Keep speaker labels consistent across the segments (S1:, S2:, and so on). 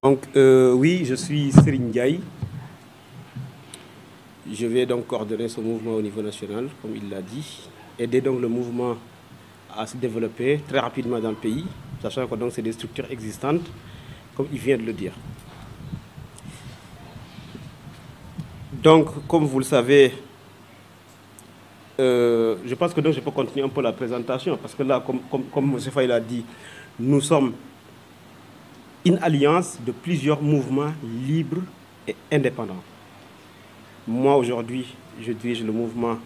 S1: Oui, je suis Serigne Ndiaye. Je vais donc coordonner ce mouvement au niveau national, comme il l'a dit, aider donc le mouvement à se développer très rapidement dans le pays, sachant que donc c'est des structures existantes, comme il vient de le dire. Donc, comme vous le savez, je pense que donc je peux continuer un peu la présentation, parce que là, comme M. Faye l'a dit, nous sommes une alliance de plusieurs mouvements libres et indépendants. Moi, aujourd'hui, je dirige le mouvement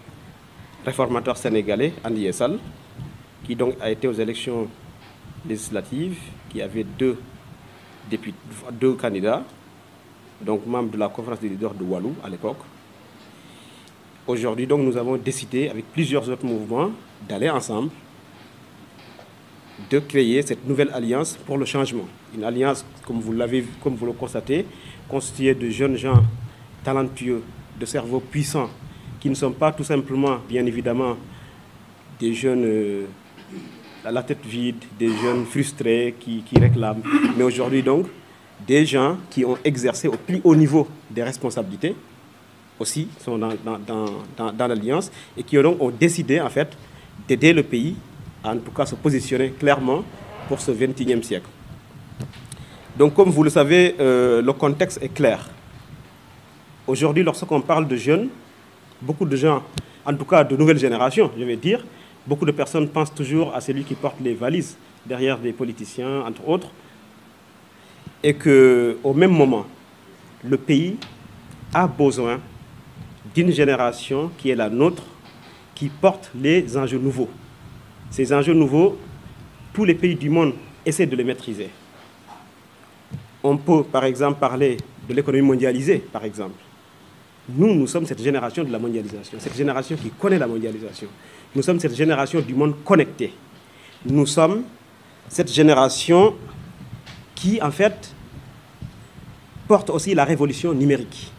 S1: réformateur sénégalais, Andi Yessal, qui donc a été aux élections législatives, qui avait deux candidats, donc membres de la conférence des leaders de Walou à l'époque. Aujourd'hui, donc, nous avons décidé, avec plusieurs autres mouvements, d'aller ensemble, de créer cette nouvelle alliance pour le changement. Une alliance, comme vous le constatez, constituée de jeunes gens talentueux, de cerveaux puissants, qui ne sont pas tout simplement, bien évidemment, des jeunes à la tête vide, des jeunes frustrés qui réclament, mais aujourd'hui donc, des gens qui ont exercé au plus haut niveau des responsabilités, aussi sont dans l'alliance, et qui ont décidé en fait d'aider le pays à en tout cas se positionner clairement pour ce XXIe siècle. Donc comme vous le savez, le contexte est clair. Aujourd'hui, lorsqu'on parle de jeunes, beaucoup de gens, en tout cas de nouvelles générations, je vais dire, beaucoup de personnes pensent toujours à celui qui porte les valises derrière des politiciens, entre autres, et qu'au même moment, le pays a besoin d'une génération qui est la nôtre, qui porte les enjeux nouveaux. Ces enjeux nouveaux, tous les pays du monde essaient de les maîtriser. On peut, par exemple, parler de l'économie mondialisée, par exemple. Nous sommes cette génération de la mondialisation, cette génération qui connaît la mondialisation. Nous sommes cette génération du monde connecté. Nous sommes cette génération qui, en fait, porte aussi la révolution numérique.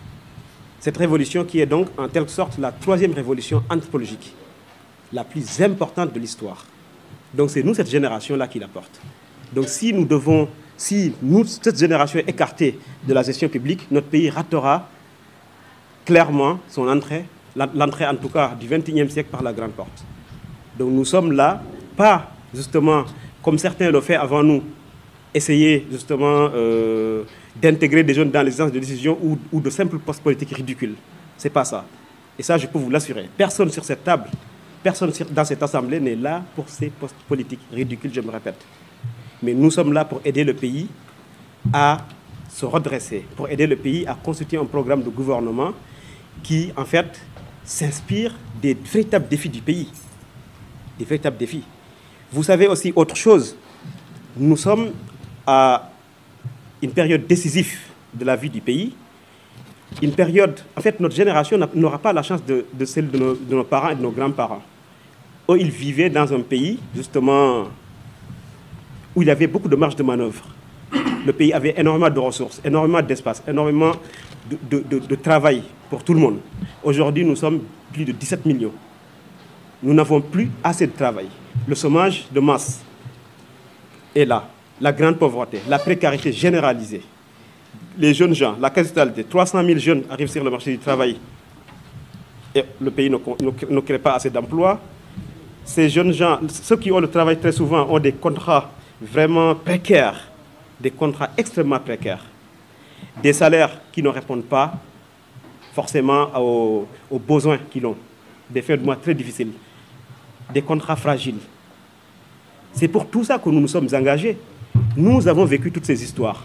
S1: Cette révolution qui est donc, en quelque sorte, la troisième révolution anthropologique, la plus importante de l'histoire. Donc c'est nous, cette génération-là, qui la porte. Donc si cette génération est écartée de la gestion publique, notre pays ratera clairement son entrée, l'entrée en tout cas du XXIe siècle par la grande porte. Donc nous sommes là, pas justement, comme certains l'ont fait avant nous, essayer justement d'intégrer des jeunes dans les instances de décision ou de simples postes politiques ridicules. C'est pas ça. Et ça, je peux vous l'assurer. Personne sur cette table, personne dans cette assemblée n'est là pour ces postes politiques ridicules, je me répète. Mais nous sommes là pour aider le pays à se redresser, pour aider le pays à constituer un programme de gouvernement qui, en fait, s'inspire des véritables défis du pays. Des véritables défis. Vous savez aussi autre chose. Nous sommes à une période décisive de la vie du pays. Une période, en fait, notre génération n'aura pas la chance de celle de nos parents et de nos grands-parents. Eux, ils vivaient dans un pays, justement, où il y avait beaucoup de marge de manœuvre. Le pays avait énormément de ressources, énormément d'espace, énormément de travail pour tout le monde. Aujourd'hui, nous sommes plus de 17 millions. Nous n'avons plus assez de travail. Le chômage de masse est là. La grande pauvreté, la précarité généralisée. Les jeunes gens, la quasi-totalité, 300 000 jeunes arrivent sur le marché du travail et le pays ne crée pas assez d'emplois. Ces jeunes gens, ceux qui ont le travail très souvent, ont des contrats vraiment précaires, des contrats extrêmement précaires, des salaires qui ne répondent pas forcément aux besoins qu'ils ont, des fins de mois très difficiles, des contrats fragiles. C'est pour tout ça que nous nous sommes engagés. Nous avons vécu toutes ces histoires.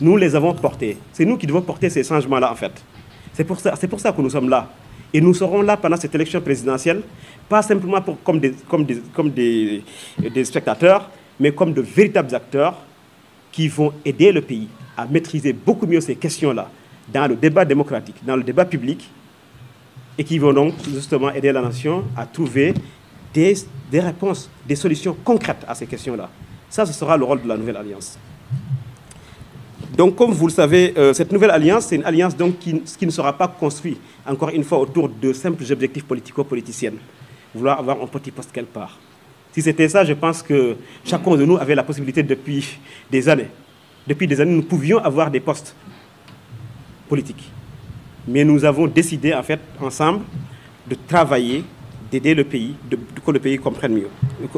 S1: Nous les avons portées. C'est nous qui devons porter ces changements-là, en fait. C'est pour ça que nous sommes là. Et nous serons là pendant cette élection présidentielle, pas simplement comme des spectateurs, mais comme de véritables acteurs qui vont aider le pays à maîtriser beaucoup mieux ces questions-là dans le débat démocratique, dans le débat public, et qui vont donc justement aider la nation à trouver des réponses, des solutions concrètes à ces questions-là. Ça, ce sera le rôle de la nouvelle alliance. Donc, comme vous le savez, cette nouvelle alliance, c'est une alliance donc, qui ne sera pas construite, encore une fois, autour de simples objectifs politico-politiciens. Vouloir avoir un petit poste quelque part. Si c'était ça, je pense que chacun de nous avait la possibilité depuis des années Depuis des années, nous pouvions avoir des postes politiques. Mais nous avons décidé, en fait, ensemble, de travailler, d'aider le pays, que le pays comprenne mieux.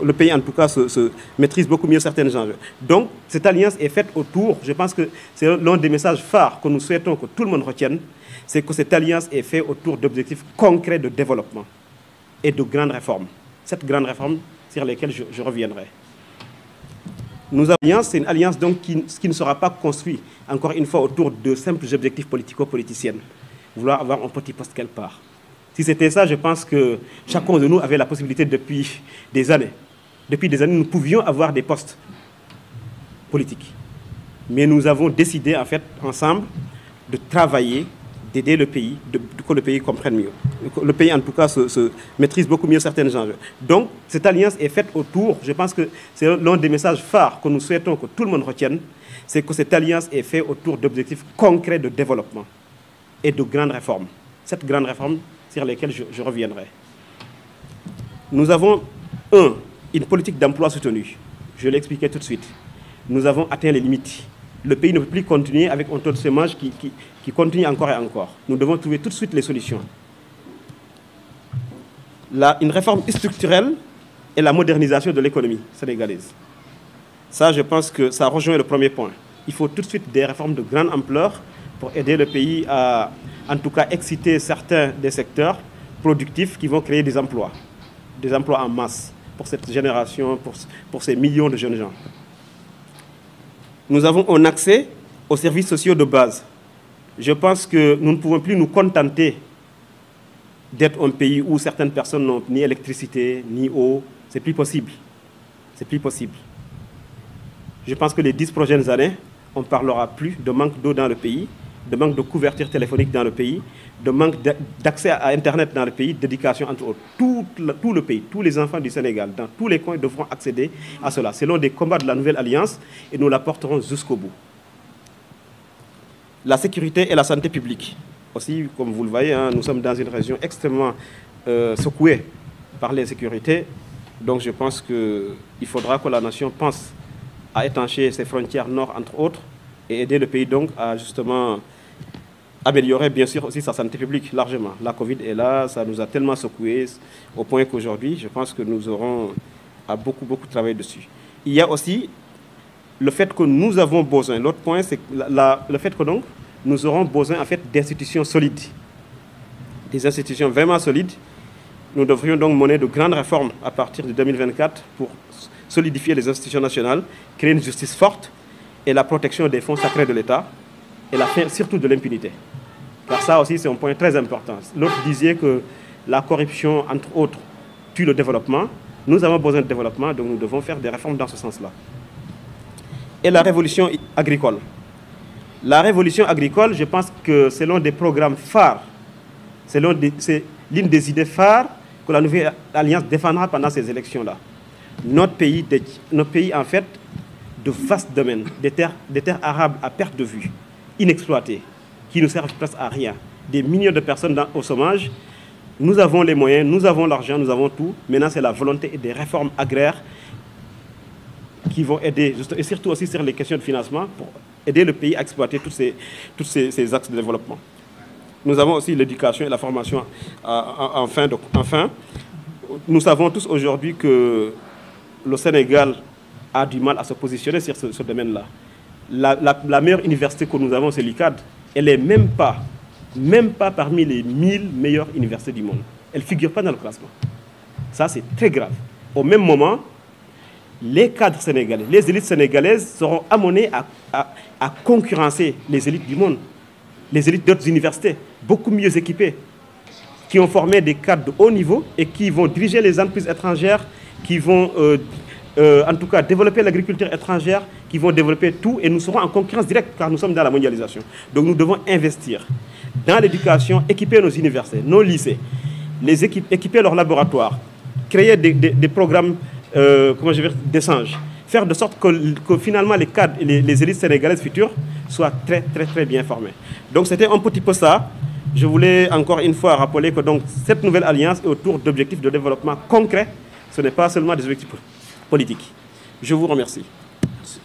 S1: Le pays, en tout cas, se maîtrise beaucoup mieux certains enjeux. Donc, cette alliance est faite autour, je pense que c'est l'un des messages phares que nous souhaitons que tout le monde retienne, c'est que cette alliance est faite autour d'objectifs concrets de développement et de grandes réformes. Cette grande réforme sur lesquelles je reviendrai. Nous avons c'est une alliance donc qui ne sera pas construite, encore une fois, autour de simples objectifs politico-politiciens. Vouloir avoir un petit poste quelque part. Si c'était ça, je pense que chacun de nous avait la possibilité depuis des années. Depuis des années, nous pouvions avoir des postes politiques. Mais nous avons décidé, en fait, ensemble, de travailler, d'aider le pays, que le pays comprenne mieux. Le pays, en tout cas, se maîtrise beaucoup mieux certains enjeux. Donc, cette alliance est faite autour, je pense que c'est l'un des messages phares que nous souhaitons que tout le monde retienne, c'est que cette alliance est faite autour d'objectifs concrets de développement et de grandes réformes. Cette grande réforme sur lesquelles je reviendrai. Nous avons, une politique d'emploi soutenue. Je l'expliquais tout de suite. Nous avons atteint les limites. Le pays ne peut plus continuer avec un taux de chômage qui continue encore et encore. Nous devons trouver tout de suite les solutions. Une réforme structurelle et la modernisation de l'économie sénégalaise. Ça, je pense que ça rejoint le premier point. Il faut tout de suite des réformes de grande ampleur pour aider le pays à, en tout cas, exciter certains des secteurs productifs qui vont créer des emplois en masse pour cette génération, pour ces millions de jeunes gens. Nous avons un accès aux services sociaux de base. Je pense que nous ne pouvons plus nous contenter d'être un pays où certaines personnes n'ont ni électricité, ni eau. C'est plus possible. C'est plus possible. Je pense que les 10 prochaines années, on ne parlera plus de manque d'eau dans le pays, de manque de couverture téléphonique dans le pays, de manque d'accès à Internet dans le pays, d'éducation, entre autres. Tout le pays, tous les enfants du Sénégal, dans tous les coins, devront accéder à cela. C'est l'un des combats de la nouvelle alliance et nous la porterons jusqu'au bout. La sécurité et la santé publique. Aussi, comme vous le voyez, nous sommes dans une région extrêmement secouée par l'insécurité. Donc je pense qu'il faudra que la nation pense à étancher ses frontières nord, entre autres, et aider le pays donc à justement améliorer bien sûr aussi sa santé publique largement. La Covid est là, ça nous a tellement secoués au point qu'aujourd'hui, je pense que nous aurons à beaucoup travailler dessus. Il y a aussi le fait que nous avons besoin, l'autre point, c'est le fait que donc nous aurons besoin en fait d'institutions solides, des institutions vraiment solides. Nous devrions donc mener de grandes réformes à partir de 2024 pour solidifier les institutions nationales, créer une justice forte et la protection des fonds sacrés de l'État et la fin surtout de l'impunité. Car ça aussi, c'est un point très important. L'autre disait que la corruption, entre autres, tue le développement. Nous avons besoin de développement, donc nous devons faire des réformes dans ce sens-là. Et la révolution agricole. La révolution agricole, je pense que c'est l'un des programmes phares, c'est l'une des idées phares que la nouvelle alliance défendra pendant ces élections-là. Notre pays, en fait, de vastes domaines, des terres arables à perte de vue, inexploitées, qui ne servent presque à rien. Des millions de personnes au chômage. Nous avons les moyens, nous avons l'argent, nous avons tout. Maintenant, c'est la volonté et des réformes agraires qui vont aider, et surtout aussi sur les questions de financement, pour aider le pays à exploiter tous ces axes de développement. Nous avons aussi l'éducation et la formation. Enfin, nous savons tous aujourd'hui que le Sénégal a du mal à se positionner sur ce domaine-là. La meilleure université que nous avons, c'est l'ICAD. Elle n'est même pas parmi les 1000 meilleures universités du monde. Elle ne figure pas dans le classement. Ça, c'est très grave. Au même moment, les cadres sénégalais, les élites sénégalaises seront amenées à concurrencer les élites du monde, les élites d'autres universités, beaucoup mieux équipées, qui ont formé des cadres de haut niveau et qui vont diriger les entreprises étrangères, qui vont en tout cas développer l'agriculture étrangère, qui vont développer tout, et nous serons en concurrence directe car nous sommes dans la mondialisation. Donc nous devons investir dans l'éducation, équiper nos universités, nos lycées, équiper leurs laboratoires, créer des programmes d'échange, faire de sorte que finalement les cadres et les élites sénégalaises futures soient très bien formées. Donc c'était un petit peu ça. Je voulais encore une fois rappeler que donc, cette nouvelle alliance est autour d'objectifs de développement concrets. Ce n'est pas seulement des objectifs politiques. Je vous remercie. Merci.